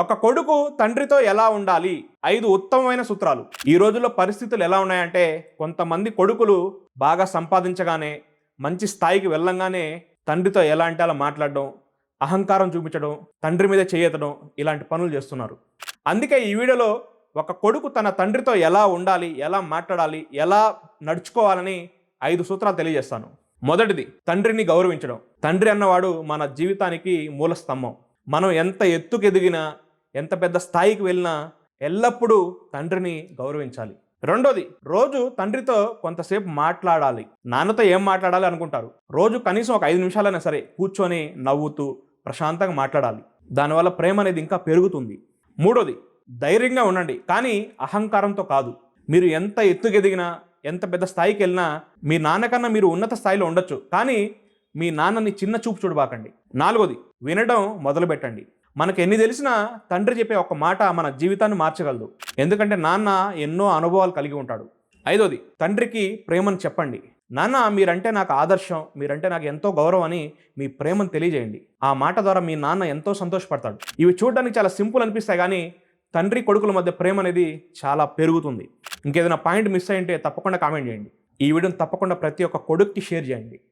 ఒక కొడుకు తండ్రితో ఎలా ఉండాలి? 5 ఉత్తమమైన సూత్రాలు. ఈ రోజుల్లో పరిస్థితులు ఎలా ఉన్నాయంటే, కొంతమంది కొడుకులు బాగా సంపాదించగానే, మంచి స్థాయికి వెళ్ళంగానే తండ్రితో ఎలా అంటే అలా మాట్లాడడం, అహంకారం చూపించడం, తండ్రి మీద చేయెత్తడం ఇలాంటి పనులు చేస్తున్నారు. అందుకే ఈ వీడియోలో ఒక కొడుకు తన తండ్రితో ఎలా ఉండాలి, ఎలా మాట్లాడాలి, ఎలా నడుచుకోవాలని 5 సూత్రాలు తెలియజేస్తాను. మొదటిది, తండ్రిని గౌరవించడం. తండ్రి అన్నవాడు మన జీవితానికి మూల స్తంభం. మనం ఎంత ఎత్తుకు ఎదిగినా, ఎంత పెద్ద స్థాయికి వెళ్ళినా ఎల్లప్పుడూ తండ్రిని గౌరవించాలి. రెండోది, రోజు తండ్రితో కొంతసేపు మాట్లాడాలి. నాన్నతో ఏం మాట్లాడాలి అనుకుంటారు. రోజు కనీసం ఒక 5 నిమిషాలైనా సరే కూర్చొని నవ్వుతూ ప్రశాంతంగా మాట్లాడాలి. దానివల్ల ప్రేమ అనేది ఇంకా పెరుగుతుంది. మూడోది, ధైర్యంగా ఉండండి, కానీ అహంకారంతో కాదు. మీరు ఎంత ఎత్తుకెదిగినా, ఎంత పెద్ద స్థాయికి వెళ్ళినా మీ నాన్నకన్నా మీరు ఉన్నత స్థాయిలో ఉండొచ్చు, కానీ మీ నాన్నని చిన్న చూపు చూడబాకండి. నాలుగోది, వినడం మొదలుపెట్టండి. మనకు ఎన్ని తెలిసినా తండ్రి చెప్పే ఒక మాట మన జీవితాన్ని మార్చగలదు. ఎందుకంటే నాన్న ఎన్నో అనుభవాలు కలిగి ఉంటాడు. ఐదోది, తండ్రికి ప్రేమను చెప్పండి. నాన్న, మీరంటే నాకు ఆదర్శం, మీరంటే నాకు ఎంతో గౌరవం అని మీ ప్రేమను తెలియజేయండి. ఆ మాట ద్వారా మీ నాన్న ఎంతో సంతోషపడతాడు. ఇవి చూడడానికి చాలా సింపుల్ అనిపిస్తాయి, కానీ తండ్రి కొడుకుల మధ్య ప్రేమ అనేది చాలా పెరుగుతుంది. ఇంకేదైనా పాయింట్ మిస్ అయ్యింటే తప్పకుండా కామెంట్ చేయండి. ఈ వీడియోని తప్పకుండా ప్రతి ఒక్క కొడుక్కి షేర్ చేయండి.